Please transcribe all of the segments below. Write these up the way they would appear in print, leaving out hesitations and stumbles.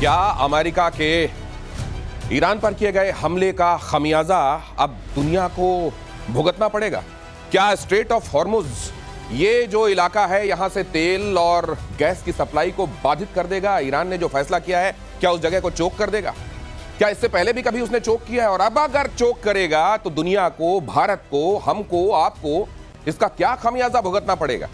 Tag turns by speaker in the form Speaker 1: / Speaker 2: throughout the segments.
Speaker 1: क्या अमेरिका के ईरान पर किए गए हमले का खमियाजा अब दुनिया को भुगतना पड़ेगा? क्या स्ट्रेट ऑफ हॉर्मुज ये जो इलाका है यहां से तेल और गैस की सप्लाई को बाधित कर देगा? ईरान ने जो फैसला किया है क्या उस जगह को चोक कर देगा? क्या इससे पहले भी कभी उसने चोक किया है? और अब अगर चोक करेगा तो दुनिया को, भारत को, हमको, आपको इसका क्या खमियाजा भुगतना पड़ेगा?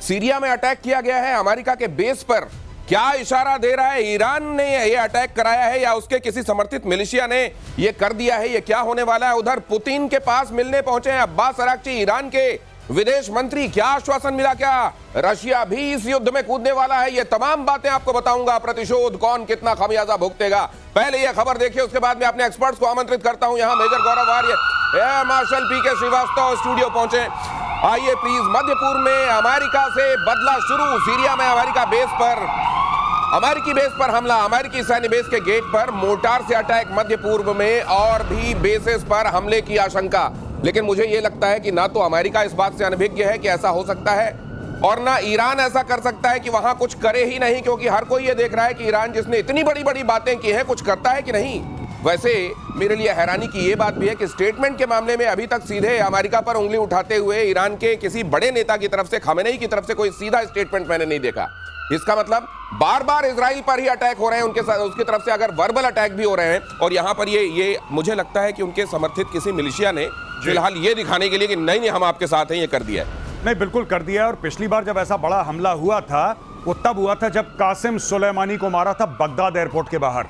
Speaker 1: सीरिया में अटैक किया गया है अमेरिका के बेस पर। क्या इशारा दे रहा है ईरान ने ये अटैक कराया है या उसके किसी समर्थित मिलिशिया ने ये कर दिया है? ये क्या होने वाला है? उधर पुतिन के पास मिलने पहुंचे हैं अब्बास अराक्ची, ईरान के विदेश मंत्री। क्या आश्वासन मिला? क्या रशिया भी इस युद्ध में कूदने वाला है? ये तमाम बातें आपको बताऊंगा। प्रतिशोध कौन कितना खमियाजा भुगतेगा, पहले ये खबर देखिए, उसके बाद मैं अपने एक्सपर्ट्स को आमंत्रित करता हूं। यहां मेजर गौरव आर्य, एयर मार्शल पीके श्रीवास्तव स्टूडियो पहुंचे। आइए प्लीज। मध्य पूर्व में अमेरिका से बदला शुरू। सीरिया में अमेरिकी बेस पर हमला, अमेरिकी सैन्य बेस के गेट पर मोर्टार से अटैक। मध्य पूर्व में और भी बेसेस पर हमले की आशंका। लेकिन मुझे यह लगता है कि ना तो अमेरिका इस बात से अनभिज्ञ है कि ऐसा हो सकता है, और ना ईरान ऐसा कर सकता है कि वहां कुछ करे ही नहीं, क्योंकि हर कोई ये देख रहा है कि ईरान जिसने इतनी बड़ी बड़ी बातें की हैं कुछ करता है कि नहीं। वैसे मेरे लिए हैरानी की यह बात भी है कि स्टेटमेंट के मामले में अभी तक सीधे अमेरिका पर उंगली उठाते हुए ईरान के किसी बड़े नेता की तरफ से, खमेनेई की तरफ से कोई सीधा स्टेटमेंट मैंने नहीं देखा। इसका मतलब बार बार इजराइल पर ही अटैक हो रहे हैं उनके साथ, उसकी तरफ से अगर वर्बल अटैक भी हो रहे हैं। और यहां पर ये मुझे लगता है कि उनके समर्थित किसी मिलिशिया ने फिलहाल ये दिखाने के लिए कि नहीं हम आपके साथ हैं, ये कर दिया है।
Speaker 2: नहीं, बिल्कुल कर दिया है। और पिछली बार जब ऐसा बड़ा हमला हुआ था वो तब हुआ था जब कासिम सुलेमानी को मारा था बगदाद एयरपोर्ट के बाहर,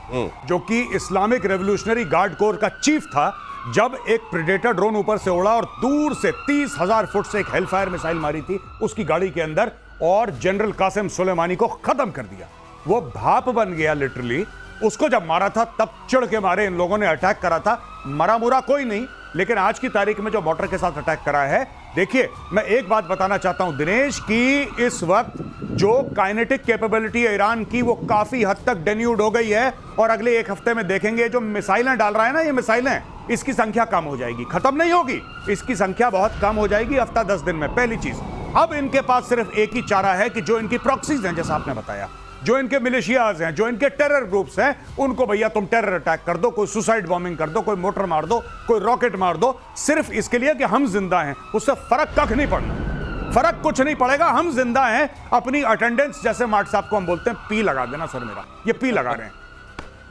Speaker 2: जो कि इस्लामिक रेवोल्यूशनरी गार्ड कोर का चीफ था। जब एक प्रेडेटर ड्रोन ऊपर से उड़ा और दूर से 30,000 फुट से एक हेलफायर मिसाइल मारी थी उसकी गाड़ी के अंदर, और जनरल कासिम सुलेमानी को खत्म कर दिया। वो भाप बन गया लिटरली। उसको जब मारा था तब चिढ़ के मारे इन लोगों ने अटैक करा था। मरा मुरा कोई नहीं, लेकिन आज की तारीख में जो मोटर के साथ अटैक करा है, देखिए मैं एक बात बताना चाहता हूं दिनेश, की इस वक्त जो काइनेटिक कैपेबिलिटी है ईरान की वो काफी हद तक डेन्यूड हो गई है। और अगले एक हफ्ते में देखेंगे जो मिसाइलें डाल रहा है ना, ये मिसाइलें, इसकी संख्या कम हो जाएगी, खत्म नहीं होगी, इसकी संख्या बहुत कम हो जाएगी हफ्ता 10 दिन में। पहली चीज, अब इनके पास सिर्फ एक ही चारा है कि जो इनकी प्रॉक्सीज हैं, जैसा आपने बताया, जो इनके मिलिशियाज हैं, जो इनके टेरर ग्रुप्स हैं, उनको भैया तुम टेरर अटैक कर दो, कोई सुसाइड बॉम्बिंग कर दो, कोई मोटर मार दो, कोई रॉकेट मार दो, सिर्फ इसके लिए कि हम जिंदा हैं। उससे फर्क कख नहीं पड़ना, फर्क कुछ नहीं पड़ेगा। हम जिंदा हैं, अपनी अटेंडेंस, जैसे मार्ट साहब को हम बोलते हैं, पी लगा देना सर मेरा, ये पी लगा रहे हैं।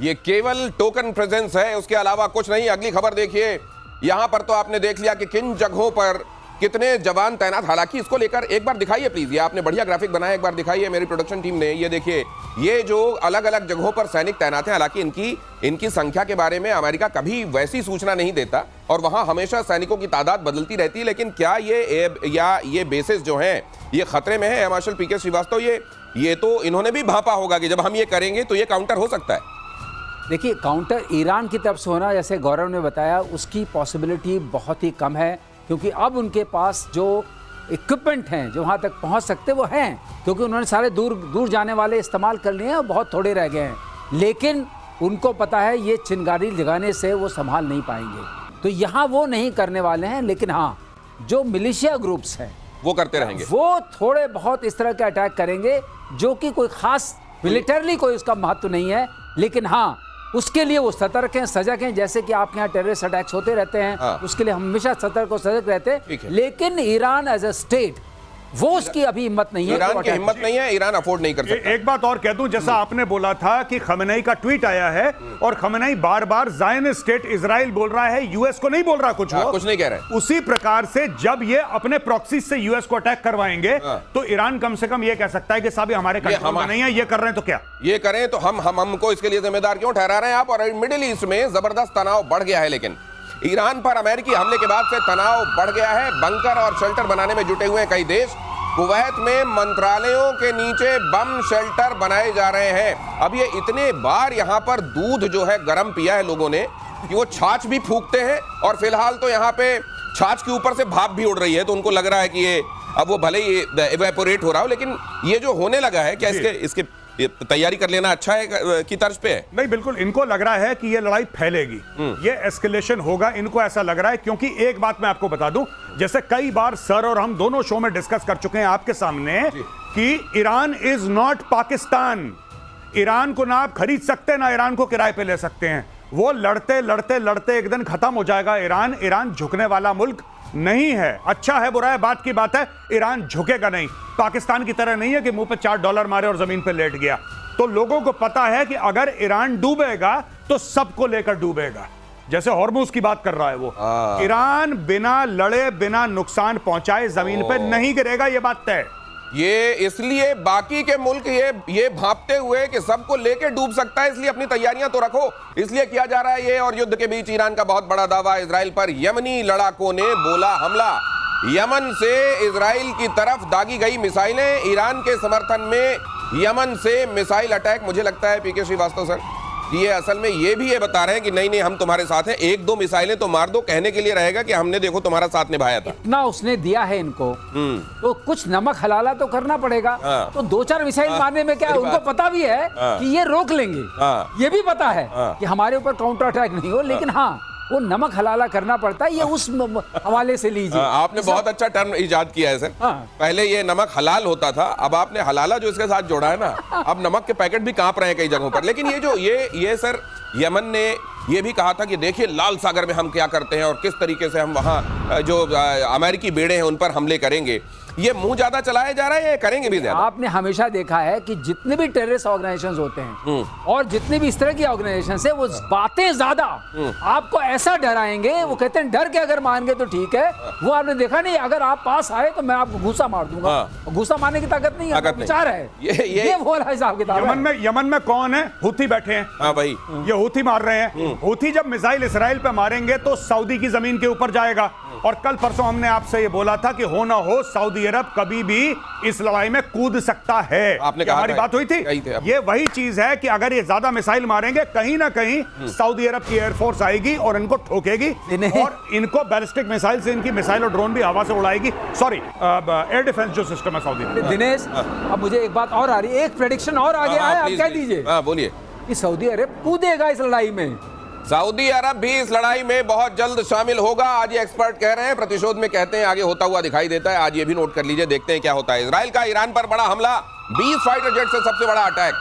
Speaker 1: ये केवल टोकन प्रेजेंस है, उसके अलावा कुछ नहीं। अगली खबर देखिए। यहां पर तो आपने देख लिया कि किन जगहों पर कितने जवान तैनात। हालांकि इसको लेकर एक बार दिखाइए प्लीज, ये आपने बढ़िया ग्राफिक बनाया, एक बार दिखाइए मेरी प्रोडक्शन टीम ने। ये देखिए, ये जो अलग अलग जगहों पर सैनिक तैनात हैं। हालांकि इनकी संख्या के बारे में अमेरिका कभी वैसी सूचना नहीं देता और वहां हमेशा सैनिकों की तादाद बदलती रहती है। लेकिन क्या ये बेसिस जो हैं ये खतरे में है? एयर मार्शल पीके श्रीवास्तव, ये तो इन्होंने भी भांपा होगा कि जब हम ये करेंगे तो ये काउंटर हो सकता है।
Speaker 3: देखिए, काउंटर ईरान की तरफ से होना, जैसे गौरव ने बताया, उसकी पॉसिबिलिटी बहुत ही कम है, क्योंकि अब उनके पास जो इक्विपमेंट हैं जो वहाँ तक पहुँच सकते वो हैं, क्योंकि उन्होंने सारे दूर जाने वाले इस्तेमाल कर लिए हैं और बहुत थोड़े रह गए हैं। लेकिन उनको पता है ये चिंगारी लगाने से वो संभाल नहीं पाएंगे, तो यहाँ वो नहीं करने वाले हैं। लेकिन हाँ, जो मिलिशिया ग्रुप्स हैं
Speaker 1: वो करते रहेंगे,
Speaker 3: वो थोड़े बहुत इस तरह के अटैक करेंगे, जो कि कोई खास मिलिटरली कोई उसका महत्व नहीं है। लेकिन हाँ, उसके लिए वो सतर्क हैं, सजग हैं। जैसे कि आपके यहाँ टेररिस्ट अटैक्स होते रहते हैं, उसके लिए हमेशा सतर्क और सजग रहते हैं। लेकिन ईरान एज अ स्टेट, वो उसकी अभी हिम्मत नहीं है,
Speaker 1: ईरान की हिम्मत नहीं है, ईरान अफोर्ड नहीं कर सकता।
Speaker 2: एक बात और कह दूं, जैसा आपने बोला था कि खमेनेई का ट्वीट आया है और खमेनेई बार बार ज़ायनिस्ट स्टेट इजराइल बोल रहा है, यूएस को नहीं बोल रहा कुछ,
Speaker 1: कुछ नहीं कह रहा है।
Speaker 2: उसी प्रकार से जब ये अपने प्रॉक्सी से यूएस को अटैक करवाएंगे तो ईरान कम से कम ये कह सकता है कि साहब हमारे कंट्रोल में नहीं है, ये कर रहे हैं तो क्या
Speaker 1: ये करें, तो हमको इसके लिए जिम्मेदार क्यों ठहरा रहे हैं आप? और मिडिल ईस्ट में जबरदस्त तनाव बढ़ गया है। लेकिन ईरान पर अमेरिकी हमले के बाद से तनाव बढ़ गया है। बंकर और शेल्टर बनाने में जुटे हुए हैं कई देश। कुवैत में मंत्रालयों के नीचे बम शेल्टर बनाए जा रहे हैं। अब ये इतने बार यहाँ पर दूध जो है गर्म पिया है लोगों ने कि वो छाछ भी फूकते हैं। और फिलहाल तो यहाँ पे छाछ के ऊपर से भाप भी उड़ रही है, तो उनको लग रहा है कि ये अब वो भले ही इवेपोरेट हो रहा हो, लेकिन ये जो होने लगा है, क्या इसके तैयारी कर लेना अच्छा है की तर्ज पे है?
Speaker 2: नहीं, बिल्कुल इनको लग रहा है कि ये लड़ाई फैलेगी, ये एस्केलेशन होगा, इनको ऐसा लग रहा है। क्योंकि एक बात मैं आपको बता दूं, जैसे कई बार सर और हम दोनों शो में डिस्कस कर चुके हैं आपके सामने कि Iran is not Pakistan. Iran को ना आप खरीद सकते ना ईरान को किराए पे ले सकते हैं। वो लड़ते लड़ते लड़ते एक दिन खत्म हो जाएगा। ईरान झुकने वाला मुल्क नहीं है। अच्छा है बुरा है बात की बात है, ईरान झुकेगा नहीं। पाकिस्तान की तरह नहीं है कि मुंह पे $4 मारे और जमीन पे लेट गया। तो लोगों को पता है कि अगर ईरान डूबेगा तो सबको लेकर डूबेगा। जैसे हॉर्मुज की बात कर रहा है वो, ईरान बिना लड़े बिना नुकसान पहुंचाए जमीन पे नहीं गिरेगा, ये बात तय।
Speaker 1: ये इसलिए बाकी के मुल्क ये भांपते हुए कि सबको लेके डूब सकता है, इसलिए अपनी तैयारियां तो रखो, इसलिए किया जा रहा है ये। और युद्ध के बीच ईरान का बहुत बड़ा दावा इजराइल पर। यमनी लड़ाकों ने बोला हमला। यमन से इजराइल की तरफ दागी गई मिसाइलें, ईरान के समर्थन में यमन से मिसाइल अटैक। मुझे लगता है पीके श्रीवास्तव सर, ये असल में ये भी बता रहे हैं कि नहीं हम तुम्हारे साथ हैं, 1-2 मिसाइलें तो मार दो, कहने के लिए रहेगा कि हमने देखो तुम्हारा साथ निभाया था।
Speaker 3: इतना उसने दिया है इनको, तो कुछ नमक हलाला तो करना पड़ेगा। तो 2-4 मिसाइल मारने में क्या है, उनको पता भी है कि ये रोक लेंगे। ये भी पता है कि हमारे ऊपर काउंटर अटैक नहीं हो, लेकिन हाँ वो नमक हलाला करना पड़ता है। ये उस हवाले से लीजिए।
Speaker 1: आपने बहुत अच्छा टर्म इजाद किया है सर। पहले ये नमक हलाल होता था, अब आपने हलाला जो इसके साथ जोड़ा है ना, अब नमक के पैकेट भी कांप रहे हैं कई जगहों पर। लेकिन ये सर यमन ने ये भी कहा था कि देखिए लाल सागर में हम क्या करते हैं और किस तरीके से हम वहां जो अमेरिकी बेड़े हैं उन पर हमले करेंगे। ये मुंह ज्यादा चलाया जा रहा है, ये करेंगे भी ज्यादा।
Speaker 3: आपने हमेशा देखा है कि जितने भी टेररिस्ट ऑर्गेनाइजेशंस होते हैं और जितने भी इस तरह की ऑर्गेनाइजेशंस है, वो बातें ज्यादा आपको ऐसा डराएंगे। वो कहते हैं डर के अगर मान गए तो ठीक है। वो आपने देखा नहीं, अगर आप पास आए तो मैं आपको घूसा मार दूंगा। घूसा मारने की ताकत नहीं है, विचार है। ये बोला हिसाब किताब।
Speaker 2: यमन में कौन है? हुथी बैठे हैं।
Speaker 1: हाँ भाई,
Speaker 2: ये हुथी मार रहे हैं। हुथी जब मिसाइल इसराइल पे मारेंगे तो सऊदी की जमीन के ऊपर जाएगा। और कल परसों हमने आपसे ये बोला था कि हो ना हो सऊदी अरब कभी भी इस लड़ाई में कूद सकता है।
Speaker 1: आपने कहा
Speaker 2: हमारी बात हुई थी। ये वही चीज है कि अगर ये ज्यादा मिसाइल मारेंगे, कहीं ना कहीं सऊदी अरब की एयरफोर्स आएगी और इनको ठोकेगी और इनको बैलिस्टिक मिसाइल से इनकी मिसाइल और ड्रोन भी हवा से उड़ाएगी। सॉरी, एयर डिफेंस जो सिस्टम है सऊदी में।
Speaker 3: दिनेश, अब मुझे एक बात और आ रही है, एक प्रेडिक्शन और आ गया है, आप कह दीजिए।
Speaker 1: बोलिए।
Speaker 3: कि सऊदी अरब कूदेगा इस लड़ाई में।
Speaker 1: सऊदी अरब भी इस लड़ाई में बहुत जल्द शामिल होगा, आज ये एक्सपर्ट कह रहे हैं। प्रतिशोध में कहते हैं आगे होता हुआ दिखाई देता है। आज ये भी नोट कर लीजिए, देखते हैं क्या होता है। इजराइल का ईरान पर बड़ा हमला, 20 फाइटर जेट से सबसे बड़ा अटैक।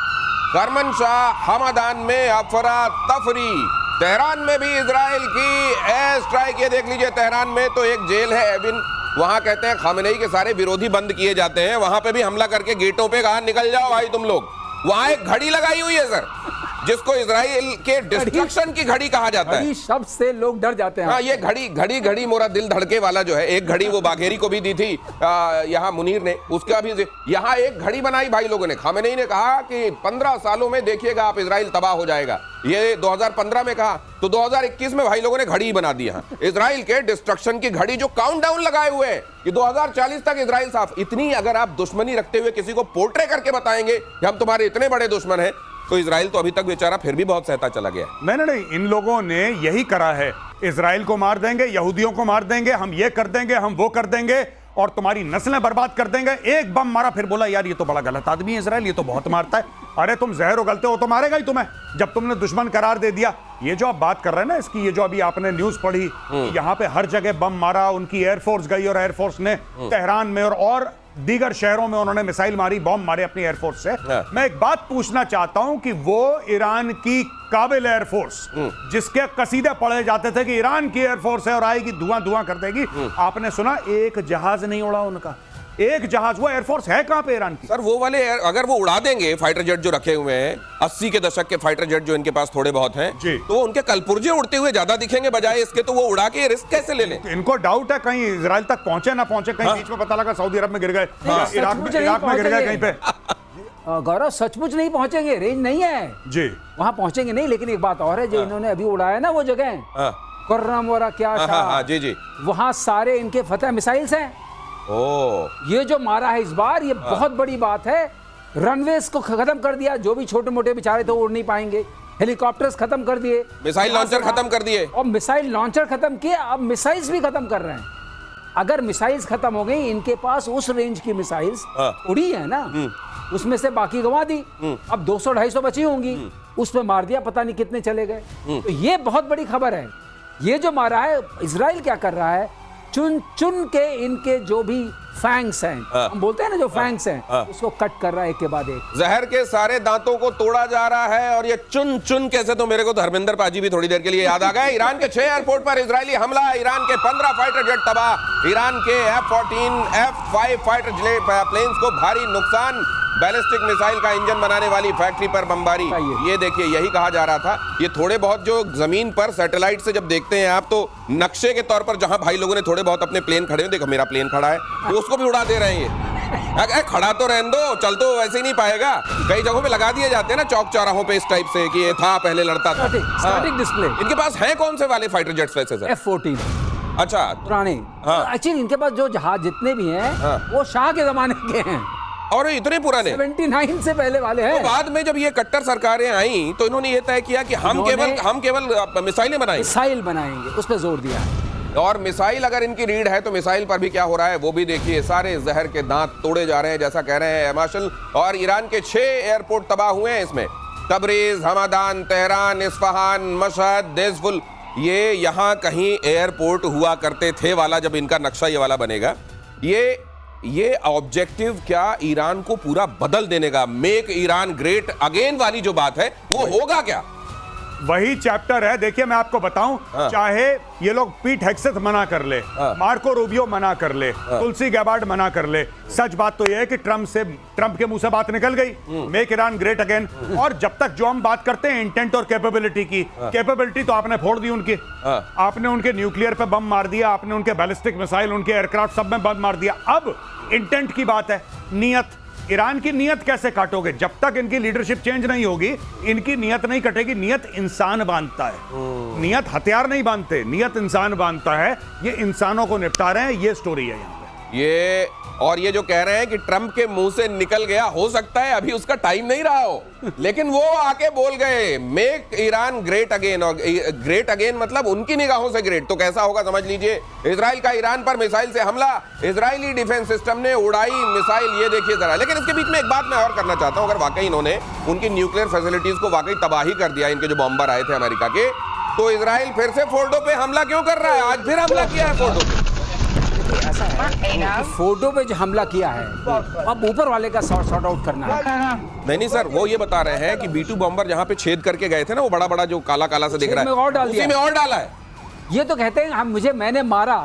Speaker 1: करमनशाह हमदान में अफरा तफरी। तेहरान में भी इजराइल की एयर स्ट्राइक। ये देख लीजिए, तेहरान में तो एक जेल है एविन, वहां कहते हैं खामेनेई के सारे विरोधी बंद किए जाते हैं। वहां पे भी हमला करके गेटों पे कहा निकल जाओ भाई तुम लोग। वहां एक घड़ी लगाई हुई है सर, जिसको इजराइल के डिस्ट्रक्शन की घड़ी कहा जाता है।
Speaker 3: शब्द से लोग डर जाते हैं।
Speaker 1: हाँ, ये घड़ी मोरा दिल धड़के वाला जो है, एक घड़ी वो बाघेरी को भी दी थी यहाँ मुनीर ने, उसका भी यहाँ एक घड़ी बनाई भाई लोगों ने। खामेनेई ने कहा कि 15 सालों में देखिएगा आप इजराइल तबाह हो जाएगा। ये 2015 में कहा, तो 2021 में भाई लोगों ने घड़ी बना दी। यहाँ इजराइल के डिस्ट्रक्शन की घड़ी जो काउंटडाउन लगाए हुए हैं कि 2040 तक इजराइल साफ। इतनी अगर आप दुश्मनी रखते हुए किसी को पोर्ट्रे करके बताएंगे कि हम तुम्हारे इतने बड़े दुश्मन हैं, तो इजराइल तो अभी तक बेचारा फिर भी बहुत सहता चला गया।
Speaker 2: नहीं, इन लोगों ने यही करा है। इजराइल को मार देंगे, यहूदियों को मार देंगे, हम ये कर देंगे, हम वो कर देंगे और तुम्हारी नस्लें बर्बाद कर देंगे। एक बम मारा, फिर बोला यार ये तो बड़ा गलत आदमी है इजराइल, ये तो बहुत मारता है। अरे तुम जहर उगलते हो तो मारेगा ही तुम्हें, जब तुमने दुश्मन करार दे दिया। ये जो आप बात कर रहे हैं ना इसकी, ये जो अभी आपने न्यूज पढ़ी, यहाँ पे हर जगह बम मारा, उनकी एयरफोर्स गई और एयरफोर्स ने तेहरान में और दीगर शहरों में उन्होंने मिसाइल मारी, बॉम्ब मारे अपनी एयरफोर्स से। मैं एक बात पूछना चाहता हूं कि वो ईरान की काबिल एयरफोर्स, जिसके कसीदे पढ़े जाते थे कि ईरान की एयरफोर्स है और आएगी धुआं धुआं कर देगी, आपने सुना एक जहाज नहीं उड़ा उनका, एक जहाज। वो एयरफोर्स है कहां पे ईरान की?
Speaker 1: सर वो वाले अगर वो उड़ा देंगे फाइटर जेट जो रखे हुए हैं, 80 के दशक के फाइटर जेट जो इनके पास थोड़े बहुत हैं, तो उनके कलपुर्जे उड़ते हुए ज्यादा दिखेंगे बजाय इसके। तो वो उड़ा के रिस्क कैसे ले लें?
Speaker 2: इनको डाउट है कहीं इजराइल तक पहुंचे ना पहुंचे, कहीं बीच में पता लगा सऊदी अरब में गिर गए, इराक में गिर गए कहीं पे।
Speaker 3: गौरव सचमुच नहीं पहुंचेंगे, रेंज नहीं है जी, वहां पहुंचेंगे नहीं। लेकिन एक बात और है, जो इन्होंने अभी उड़ाया ना वो जगह कुर्रम वरा क्या,
Speaker 1: जी,
Speaker 3: वहां सारे इनके फतह मिसाइल्स हैं। ये जो मारा है इस बार, ये बहुत बड़ी बात है। रनवेज को खत्म कर दिया, जो भी छोटे मोटे बेचारे थे उड़ नहीं पाएंगे। हेलीकॉप्टर्स खत्म कर दिए,
Speaker 1: मिसाइल लॉन्चर खत्म कर दिए,
Speaker 3: और मिसाइल लॉन्चर खत्म किए, अब मिसाइल्स भी खत्म कर रहे हैं। अगर मिसाइल्स खत्म हो गई, इनके पास उस रेंज की मिसाइल्स उड़ी है ना, उसमें से बाकी गंवा दी। अब 200-250 बची होंगी, उसमें मार दिया, पता नहीं कितने चले गए। तो ये बहुत बड़ी खबर है। ये जो मारा है, इजराइल क्या कर रहा है, चुन चुन के इनके जो भी फैंग्स हैं, हम बोलते हैं ना जो फैंग्स हैं, उसको कट कर रहा है एक के बाद एक।
Speaker 1: जहर के सारे दांतों को तोड़ा जा रहा है और ये चुन चुन कैसे, तो मेरे को धर्मेंद्र पाजी भी थोड़ी देर के लिए याद आ गए। ईरान के 6 एयरपोर्ट पर इजरायली हमला, ईरान के 15 फाइटर जेट तबाह, ईरान के F-14 F-5 फाइटर प्लेन्स को भारी नुकसान, बैलिस्टिक मिसाइल का इंजन बनाने वाली फैक्ट्री पर बमबारी। ये देखिए, यही कहा जा रहा था। ये थोड़े बहुत जो जमीन पर सैटेलाइट से जब देखते हैं आप, तो नक्शे के तौर पर जहां भाई लोगों ने थोड़े बहुत अपने प्लेन खड़े हैं, देखो मेरा प्लेन खड़ा है, तो उसको भी उड़ा दे रहे हैं ये। खड़ा तो रहने दो, चल तो वैसे ही नहीं पाएगा। कई जगहों पे लगा दिए जाते हैं ना चौक चौराहों पे इस टाइप से कि ये था, पहले लड़ता था।
Speaker 3: Static display.
Speaker 1: इनके पास हैं कौन से वाले फाइटर जेट्स वैसे सर?
Speaker 3: F-14
Speaker 1: अच्छा,
Speaker 3: पुराने। एक्चुअली इनके पास जो जहाज जितने भी हैं वो शाह के जमाने के हैं,
Speaker 1: और इतने पुराने
Speaker 3: 79 से पहले वाले हैं।
Speaker 1: तो बाद में जब ये कट्टर सरकारें आई तो इन्होंने ये तय किया कि हम केवल मिसाइलें बनाएंगे,
Speaker 3: मिसाइल बनाएंगे, उस पर जोर दिया।
Speaker 1: और मिसाइल अगर इनकी रीड है तो मिसाइल पर भी क्या हो रहा है वो भी देखिए। सारे जहर के दांत तोड़े जा रहे हैं जैसा कह रहे हैं मार्शल। और ईरान के 6 एयरपोर्ट तबाह हुए हैं इसमें, Tabriz, Hamdan, Tehran, Isfahan, Mashhad, देज़फुल, ये यहाँ कहीं एयरपोर्ट हुआ करते थे वाला जब इनका नक्शा ये वाला बनेगा। ये ऑब्जेक्टिव क्या ईरान को पूरा बदल देने का, मेक ईरान ग्रेट अगेन वाली जो बात है वो होगा क्या?
Speaker 2: वही चैप्टर है। देखिए मैं आपको बताऊं, चाहे ये लोग पीट हेग्सेथ मना कर ले, मार्को रूबियो मना कर ले, तुलसी गैबार्ड मना कर ले, सच बात तो ये है कि ट्रंप के मुंह से बात निकल गई, मेक ईरान ग्रेट अगेन। और जब तक जो हम बात करते हैं इंटेंट और कैपेबिलिटी की, कैपेबिलिटी तो आपने फोड़ दी उनकी, आपने उनके न्यूक्लियर पे बम मार दिया, आपने उनके बैलिस्टिक मिसाइल, उनके एयरक्राफ्ट सब में बम मार दिया। अब इंटेंट की बात है, नियत। ईरान की नियत कैसे काटोगे? जब तक इनकी लीडरशिप चेंज नहीं होगी इनकी नियत नहीं कटेगी। नियत इंसान बांधता है, नियत हथियार नहीं बांधते, नियत इंसान बांधता है। ये इंसानों को निपटा रहे हैं, ये स्टोरी है यहाँ पे।
Speaker 1: ये जो कह रहे हैं कि ट्रंप के मुंह से निकल गया, हो सकता है अभी उसका टाइम नहीं रहा हो, लेकिन वो आके बोल गए मेक ईरान ग्रेट अगेन। और ग्रेट अगेन मतलब उनकी निगाहों से ग्रेट, तो कैसा होगा समझ लीजिए। इजराइल का ईरान पर मिसाइल से हमला, इजरायली डिफेंस सिस्टम ने उड़ाई मिसाइल, ये देखिए जरा। लेकिन इसके बीच में एक बात मैं और करना चाहता हूं, अगर वाकई इन्होंने उनकी न्यूक्लियर फैसिलिटीज को वाकई तबाही कर दिया, इनके जो बॉम्बर आए थे अमेरिका के, तो इजराइल फिर से फोर्डो पे हमला क्यों कर रहा है? आज फिर हमला किया है फोर्डो पे।
Speaker 3: ऐसा है, फोटो पे जो हमला किया है अब ऊपर वाले का सॉर्ट आउट करना है।
Speaker 1: नहीं सर, वो ये बता रहे हैं कि B-2 बॉम्बर जहां पे छेद करके गए थे ना, वो बड़ा बड़ा जो काला काला से दिख रहा है, उसी में और डाला है।
Speaker 3: ये तो कहते हैं मैंने मारा,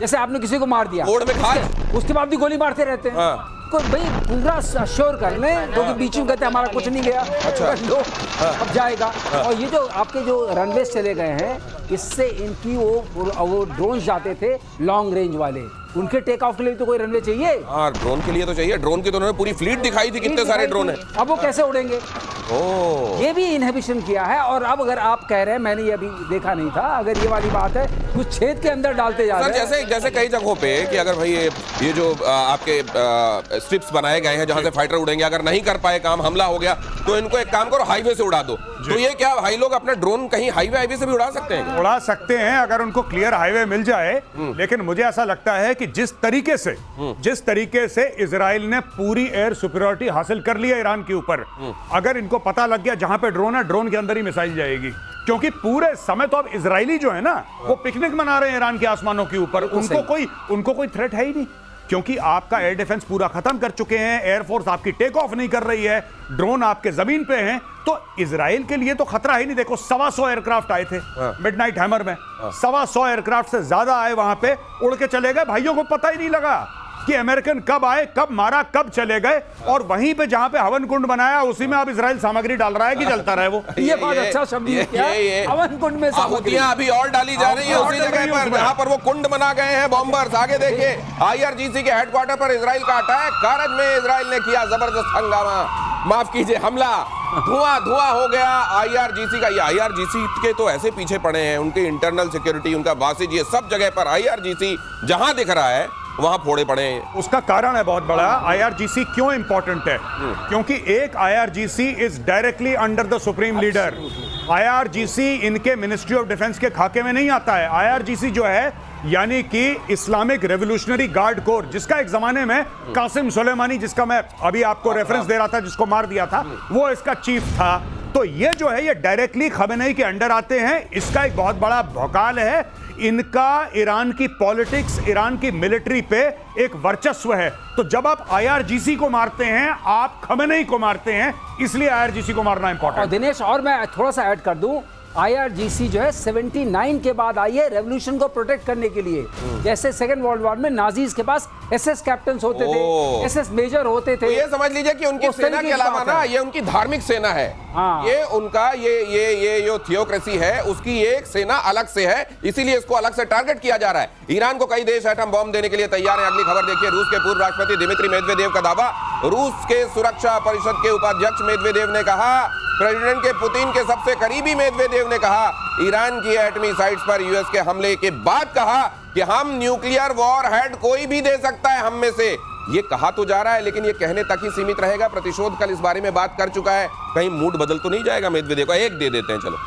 Speaker 3: जैसे आपने किसी को मार दिया,
Speaker 1: कोड में खास
Speaker 3: उसके बाद भी गोली मारते रहते हैं। कोई भाई पूरा अश्योर कर ले, क्योंकि बीच में कहते हैं हमारा कुछ नहीं गया,
Speaker 1: अच्छा
Speaker 3: लो अब जाएगा। और ये जो आपके जो रनवे चले गए हैं, इससे इनकी वो ड्रोन जाते थे लॉन्ग रेंज वाले, उनके टेक ऑफ के लिए तो कोई रनवे चाहिए।
Speaker 1: हाँ, ड्रोन के लिए तो चाहिए। ड्रोन की तो उन्होंने पूरी फ्लीट दिखाई थी, कितने सारे ड्रोन हैं।
Speaker 3: अब वो कैसे उड़ेंगे? ये भी इनहिबिशन किया है। और अब अगर आप कह रहे हैं, मैंने ये अभी देखा नहीं था, अगर ये वाली बात है, कुछ छेद के अंदर डालते जा रहे हैं।
Speaker 1: जैसे कई जगहों पे कि अगर भाई ये जो आपके स्ट्रिप्स बनाए गए हैं जहां से फाइटर उड़ेंगे, अगर नहीं कर पाए काम, हमला हो गया, तो इनको एक काम करो, हाईवे से उड़ा दो। तो ये क्या भाई लोग अपना ड्रोन कहीं हाईवे से भी उड़ा सकते हैं?
Speaker 2: उड़ा सकते हैं अगर उनको क्लियर हाईवे मिल जाए। लेकिन मुझे ऐसा लगता है कि जिस तरीके से इजराइल ने पूरी एयर सुपीरियरिटी हासिल कर लिया ईरान के ऊपर, अगर इनको पता लग गया जहां पे ड्रोन है, ड्रोन के अंदर ही मिसाइल जाएगी। क्योंकि पूरे समय तो अब इजरायली जो है ना, वो पिकनिक मना रहे हैं ईरान के आसमानों के ऊपर। उनको कोई थ्रेट है ही नहीं, क्योंकि आपका एयर डिफेंस पूरा खत्म कर चुके हैं, एयरफोर्स आपकी टेक ऑफ नहीं कर रही है, ड्रोन आपके जमीन पे हैं, तो इजराइल के लिए तो खतरा ही नहीं। देखो 125 एयरक्राफ्ट आए थे मिडनाइट हैमर में, 125 एयरक्राफ्ट से ज्यादा आए, वहां पे उड़ के चले गए। भाइयों को पता ही नहीं लगा कि अमेरिकन कब आए, कब मारा, कब चले गए। और वहीं पे जहां पे हवन कुंड बनाया, उसी में अब इजराइल सामग्री डाल रहा है कि जलता रहे वो।
Speaker 3: ये बहुत अच्छा शब्द है, हवन कुंड में
Speaker 1: आहुतियां अभी और डाली जा रही है उसी जगह पर जहां पर वो कुंड बना गए हैं बॉम्बर्स। आगे देखिए, IRGC के हेडक्वार्टर पर इजराइल का अटैक, कारज में इजराइल ने किया जबरदस्त हंगामा, माफ कीजिए हमला, धुआं हो गया IRGC का। ये IRGC के तो ऐसे पीछे पड़े हैं, उनके इंटरनल सिक्योरिटी, उनका वासिज, ये सब जगह पर IRGC जहां दिख रहा है वहां फोड़े पड़े हैं।
Speaker 2: उसका कारण है बहुत बड़ा। IRGC क्यों इंपॉर्टेंट है? क्योंकि एक IRGC is directly under the supreme leader. IRGC इनके मिनिस्ट्री ऑफ डिफेंस के खाके में नहीं आता है। IRGC जो है यानी कि इस्लामिक रेवोल्यूशनरी गार्ड कोर, जिसका एक जमाने में कासिम सुलेमानी, जिसका मैं अभी आपको रेफरेंस दे रहा था, जिसको मार दिया था, वो इसका चीफ था। तो ये जो है ये डायरेक्टली खमेनेई के अंडर आते हैं। इसका एक बहुत बड़ा भौकाल है। इनका ईरान की पॉलिटिक्स, ईरान की मिलिट्री पे एक वर्चस्व है। तो जब आप आईआरजीसी को मारते हैं, आप खमेनेई को मारते हैं, इसलिए आईआरजीसी को मारना
Speaker 3: और
Speaker 2: इंपॉर्टेंट।
Speaker 3: दिनेश, और मैं थोड़ा सा ऐड कर दूं, आईआरजीसी जो है 79 के बाद आई है रेवोल्यूशन को प्रोटेक्ट करने के लिए। जैसे सेकेंड वर्ल्ड वॉर में नाजीज के पास एसएस कैप्टन होते थे, एसएस मेजर होते थे।
Speaker 1: तो ये समझ लीजिए कि उनकी
Speaker 3: उस
Speaker 1: सेना
Speaker 3: तरीके
Speaker 1: के
Speaker 3: की
Speaker 1: अलावा
Speaker 3: बात
Speaker 1: ना
Speaker 3: है।
Speaker 1: ये उनकी धार्मिक सेना है।
Speaker 3: हाँ।
Speaker 1: ये उनका ये जो थियोक्रेसी है उसकी एक सेना अलग से है, इसीलिए इसको अलग से टारगेट किया जा रहा है। ईरान को कई देश एटम बॉम्ब देने के लिए तैयार हैं। अगली खबर देखिए, रूस के पूर्व राष्ट्रपति दिमित्री मेदवेदेव का दावा। रूस के सुरक्षा परिषद के उपाध्यक्ष मेदवेदेव ने कहा, प्रेसिडेंट के पुतिन के सबसे करीबी मेदवेदेव ने कहा, ईरान की एटमी साइट्स पर यूएस के हमले के बाद कहा कि हम न्यूक्लियर वॉर हेड कोई भी दे सकता है हम में से। ये कहा तो जा रहा है, लेकिन ये कहने तक ही सीमित रहेगा। प्रतिशोध कल इस बारे में बात कर चुका है। कहीं मूड बदल तो नहीं जाएगा मेदवेदेव का? एक दे देते हैं चलो,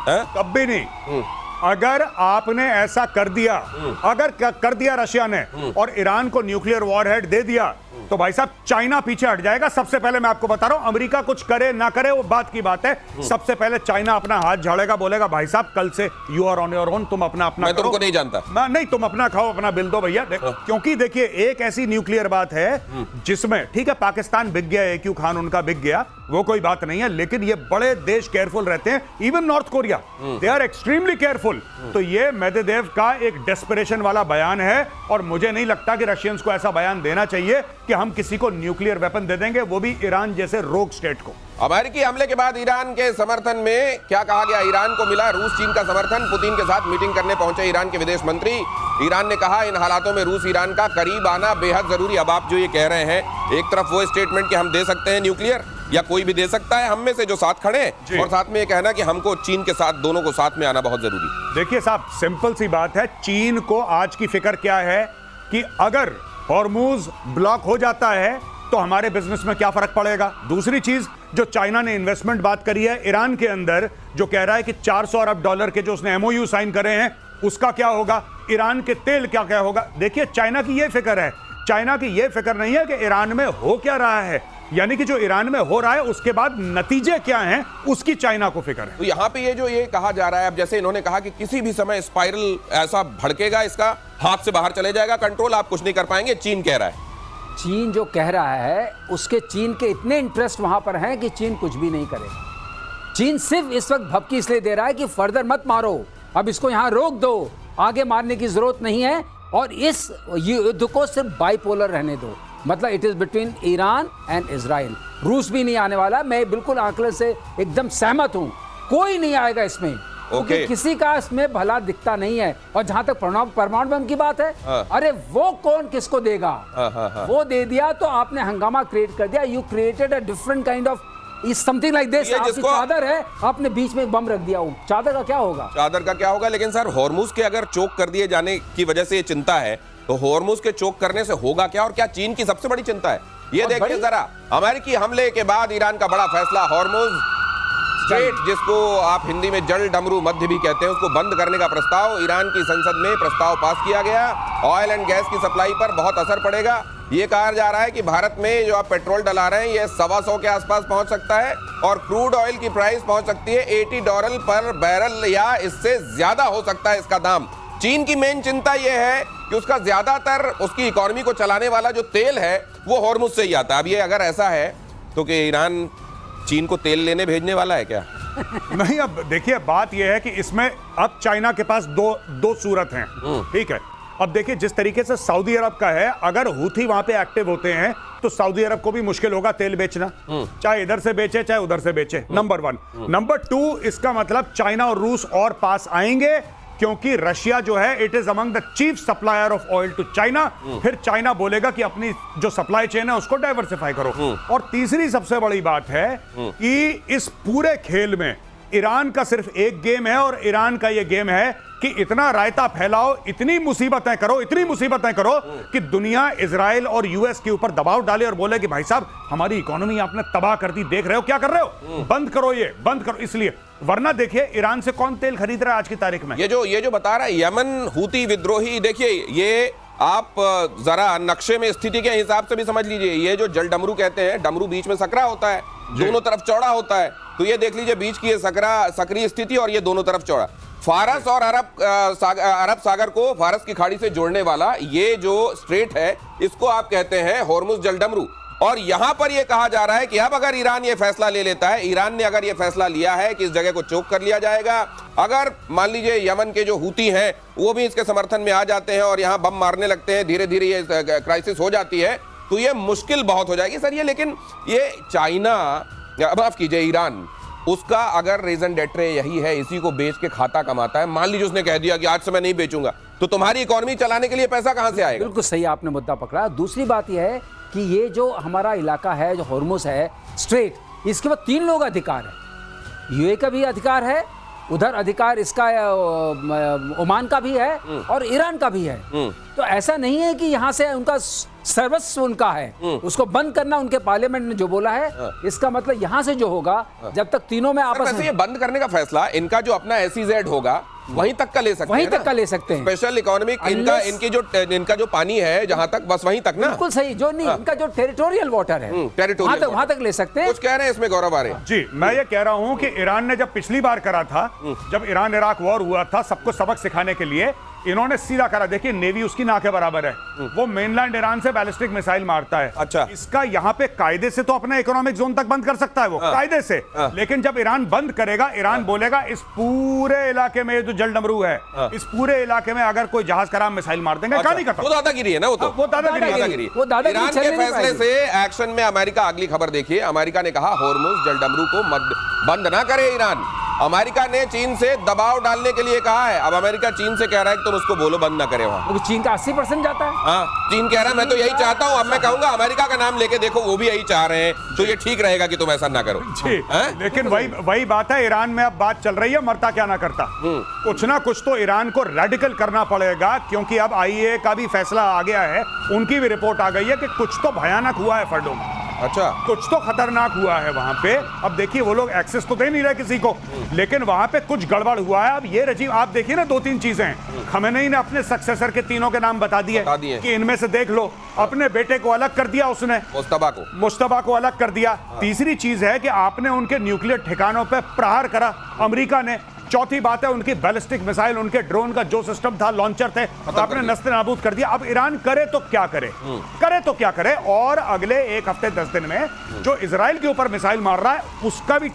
Speaker 1: हैं?
Speaker 2: कब भी नहीं। अगर आपने ऐसा कर दिया, अगर कर दिया रशिया ने और ईरान को न्यूक्लियर वॉरहेड दे दिया, तो भाई साहब चाइना पीछे हट जाएगा। सबसे पहले मैं आपको बता रहा हूं, अमेरिका कुछ करे ना करे वो बात की बात है, सबसे पहले चाइना अपना हाथ झाड़ेगा, बोलेगा भाई साहब कल से you are on your own, तुम अपना
Speaker 1: मैं तुमको नहीं जानता।
Speaker 2: नहीं, तुम अपना खाओ, अपना बिल दो भैया। क्योंकि देखिए, एक ऐसी न्यूक्लियर बात है जिसमें, ठीक है पाकिस्तान बिक गया, AQ खान उनका बिक गया, वो कोई बात नहीं है, लेकिन ये बड़े देश केयरफुल रहते हैं। Even North Korea, they are extremely careful. तो ये मेदवेदेव का एक डेस्परेशन वाला बयान है, और मुझे नहीं लगता कि रशियंस को ऐसा बयान देना चाहिए कि हम किसी को न्यूक्लियर वेपन दे देंगे, वो भी ईरान जैसे रोग स्टेट को।
Speaker 1: अमेरिकी हमले के बाद ईरान के समर्थन में क्या कहा गया? ईरान को मिला रूस चीन का समर्थन। पुतिन के साथ मीटिंग करने पहुंचे ईरान के विदेश मंत्री। ईरान ने कहा, इन हालातों में रूस ईरान का करीब आना बेहद जरूरी। अब आप जो ये कह रहे हैं, एक तरफ वो स्टेटमेंट कि हम दे सकते हैं न्यूक्लियर, या कोई भी दे सकता है हम में से जो साथ खड़े हैं, और साथ में ये कहना कि हमको चीन के साथ, दोनों को साथ में आना बहुत जरूरी।
Speaker 2: देखिए साहब, सिंपल सी बात है, चीन को आज की फिक्र क्या है कि अगर हॉर्मूज ब्लॉक हो जाता है तो हमारे बिजनेस में क्या फर्क पड़ेगा। दूसरी चीज, जो चाइना ने इन्वेस्टमेंट बात करी है ईरान के अंदर, जो कह रहा है कि 400 अरब डॉलर के जो उसने MOU साइन करे हैं, उसका क्या होगा? ईरान के तेल क्या क्या होगा? देखिए, चाइना की यह फिक्र है। चाइना की यह फिक्र नहीं है कि ईरान में हो क्या रहा है, यानी कि जो ईरान में हो रहा है उसके बाद नतीजे क्या हैं, उसकी चाइना को फिक्र है।
Speaker 1: तो यहाँ पे ये जो ये कहा जा रहा है, अब जैसे इन्होंने कहा कि किसी भी समय स्पाइरल ऐसा भड़केगा, इसका हाथ से बाहर चले जाएगा कंट्रोल, आप कुछ नहीं कर पाएंगे, चीन कह रहा है।
Speaker 3: चीन जो कह रहा है, उसके चीन के इतने इंटरेस्ट वहां पर हैं कि चीन कुछ भी नहीं करेगा। चीन सिर्फ इस वक्त भपकी इसलिए दे रहा है कि फर्दर मत मारो, अब इसको यहां रोक दो, आगे मारने की जरूरत नहीं है, और इस युद्ध को सिर्फ बाइपोलर रहने दो। मतलब it is between Iran and Israel. रूस भी नहीं आने वाला, मैं बिल्कुल आंकड़े से एकदम सहमत हूं, कोई नहीं आएगा इसमें, क्योंकि किसी का इसमें भला दिखता नहीं है। और जहां तक परमाणु बम की बात है, अरे वो कौन किसको देगा? वो दे दिया तो आपने हंगामा क्रिएट कर दिया। You created a different kind of something like this. आपकी चादर है, आपने बीच में बम रख दिया, चादर का क्या होगा?
Speaker 1: चादर का क्या होगा? लेकिन सर, हॉर्मुज के अगर चोक कर दिए जाने की वजह से ये चिंता है, तो हॉर्मुज के चोक करने से होगा क्या, और क्या चीन की सबसे बड़ी चिंता है? ये देखिए जरा, अमेरिकी हमले के बाद ईरान का बड़ा फैसला, हॉर्मुज स्ट्रेट, जिसको आप हिंदी में जल डमरू मध्य भी कहते हैं, उसको बंद करने का प्रस्ताव ईरान की संसद में प्रस्ताव पास किया गया। ऑयल एंड गैस की सप्लाई पर बहुत असर पड़ेगा। ये कहा जा रहा है कि भारत में जो आप पेट्रोल डला रहे हैं, ये $125 के आसपास पहुंच सकता है, और क्रूड ऑयल की प्राइस पहुंच सकती है $80 पर बैरल, या इससे ज्यादा हो सकता है इसका दाम। चीन की मेन चिंता यह है कि उसका ज्यादातर, उसकी इकोनॉमी को चलाने वाला जो तेल है वो हॉर्मुज से ही आता है। अब ये अगर ऐसा है तो कि ईरान चीन को तेल लेने भेजने वाला है क्या?
Speaker 2: नहीं, अब देखिए, बात यह है कि इसमें अब चाइना के पास दो सूरत हैं, ठीक है। अब देखिए, जिस तरीके से सऊदी अरब का है, अगर हूथी वहां पे एक्टिव होते हैं तो सऊदी अरब को भी मुश्किल होगा तेल बेचना, चाहे इधर से बेचे चाहे उधर से बेचे, नंबर 1। नंबर 2, इसका मतलब चाइना और रूस और पास आएंगे, क्योंकि रशिया जो है, it is among the chief supplier of oil to China. फिर चाइना बोलेगा कि अपनी जो सप्लाई चेन है उसको डाइवर्सिफाई करो। और तीसरी सबसे बड़ी बात है कि इस पूरे खेल में ईरान का सिर्फ एक गेम है, और ईरान का यह गेम है कि इतना रायता फैलाओ, इतनी मुसीबतें करो कि दुनिया इजराइल और यूएस के ऊपर दबाव डाले और बोले कि भाई साहब, हमारी इकोनॉमी आपने तबाह कर दी, देख रहे हो क्या कर रहे हो, बंद करो, ये बंद करो। इसलिए, वरना देखिए ईरान से कौन तेल खरीद रहा है आज की तारीख में?
Speaker 1: ये जो बता रहा है यमन हूती विद्रोही, देखिए ये आप जरा नक्शे में स्थिति के हिसाब से भी समझ लीजिए। ये जो जल डमरू कहते हैं, डमरू बीच में सकरा होता है, दोनों तरफ चौड़ा होता है, तो ये देख लीजिए बीच की ये सक्रिय स्थिति और ये दोनों तरफ चौड़ा। फारस और अरब सागर को फारस की खाड़ी से जोड़ने वाला ये जो स्ट्रेट है इसको आप कहते हैं होर्मुज जलडमरू। और यहां पर यह कहा जा रहा है कि अब अगर ईरान ये फैसला ले लेता है, ईरान ने अगर ये फैसला लिया है कि इस जगह को चोक कर लिया जाएगा, अगर मान लीजिए यमन के जो हूती हैं वो भी इसके समर्थन में आ जाते हैं और यहां बम मारने लगते हैं, धीरे धीरे ये क्राइसिस हो जाती है, तो ये मुश्किल बहुत हो जाएगी सर। ये लेकिन ये चाइना, माफ कीजिए ईरान, उसका अगर रीजन डेट्रे यही है, इसी को बेच के खाता कमाता है, मान लीजिए उसने कह दिया कि आज से मैं नहीं बेचूंगा, तो तुम्हारी इकोनॉमी चलाने के लिए पैसा कहां से आएगा?
Speaker 3: बिल्कुल सही आपने मुद्दा पकड़ा। दूसरी बात यह है कि ये जो हमारा इलाका है, जो होर्मुज है स्ट्रेट, इसके बाद 3 लोग अधिकार है। यूए का भी अधिकार है, उधर अधिकार इसका ओमान का भी है और ईरान का भी है। तो ऐसा नहीं है कि यहाँ से उनका सर्वस्व उनका है, उसको बंद करना उनके पार्लियामेंट ने जो बोला है, इसका मतलब यहाँ से जो होगा, जब तक तीनों में आपस में
Speaker 1: ये बंद करने का फैसला इनका जो अपना SEZ होगा वहीं तक का ले सकते हैं,
Speaker 3: वहीं तक का ले सकते हैं।
Speaker 1: स्पेशल इकोनॉमिक इनका जो पानी है जहां तक, बस वहीं तक ना।
Speaker 3: बिल्कुल सही, जो नहीं इनका जो टेरिटोरियल वाटर है वहां तक ले सकते हैं।
Speaker 1: कुछ कह रहे हैं इसमें गौरव आ रहे हैं
Speaker 2: जी। मैं ये कह रहा हूं कि ईरान ने जब पिछली बार करा था, जब ईरान इराक वॉर हुआ था, सबको सबक सिखाने के लिए इन्होंने सीधा करा। देखिए नेवी उसकी ना के बराबर है, वो मेनलैंड ईरान से बैलिस्टिक मिसाइल मारता है।
Speaker 1: अच्छा।
Speaker 2: इसका यहाँ पे कायदे से तो अपना इकोनॉमिक जोन तक बंद कर सकता है वो, कायदे से। लेकिन जब ईरान बंद करेगा, ईरान बोलेगा इस पूरे इलाके में जो जलडमरू है, इस पूरे इलाके में अगर कोई जहाज कराम मिसाइल मार देंगे, कहानी खत्म।
Speaker 1: वो दादागिरी है ना, वो
Speaker 2: दादागिरी।
Speaker 1: ईरान के फैसले से एक्शन में अमेरिका, अगली खबर देखिए, अमेरिका ने कहा होर्मुज जलडमरू को बंद ना करे ईरान। अमेरिका ने चीन से दबाव डालने के लिए कहा है। अब अमेरिका चीन से कह रहा है कि तुम उसको बोलो बंद ना करे वहां।
Speaker 3: चीन का 80% जाता है।
Speaker 1: हाँ, चीन कह रहा है मैं तो यही चाहता हूं। अब मैं कहूंगा अमेरिका का नाम लेके देखो, वो भी यही चाह रहे हैं, तो ये ठीक रहेगा कि तुम ऐसा ना करो
Speaker 2: जी। लेकिन वही बात है, ईरान में अब बात चल रही है, मरता क्या ना करता। कुछ ना कुछ तो ईरान को रेडिकल करना पड़ेगा, क्योंकि अब IAEA का भी फैसला आ गया है, उनकी भी रिपोर्ट आ गई है कि कुछ तो भयानक हुआ है फर्डो में।
Speaker 1: अच्छा,
Speaker 2: कुछ तो खतरनाक हुआ है वहां पे। अब देखिए वो लोग एक्सेस तो दे नहीं रहे किसी को, लेकिन वहां पे कुछ गड़बड़ हुआ है। अब ये रजीव आप देखिए ना, 2-3 चीजें हैं। खमेनेई ने अपने सक्सेसर के तीनों के नाम बता दिए कि इनमें से देख लो। अपने बेटे को अलग कर दिया उसने, मुस्तफा को अलग कर दिया। तीसरी चीज है कि आपने उनके न्यूक्लियर ठिकानों पे प्रहार करा अमेरिका ने। चौथी बात है उनकी बैलिस्टिक मिसाइल, उनके ड्रोन का जो सिस्टम था, लॉन्चर थे, आपने नस्ते नाबूद कर दिया। अब ईरान करे तो क्या करे, और अगले 1 हफ्ते 10 दिन में जो इजराइल के ऊपर मिसाइल मार रहा है उसका भी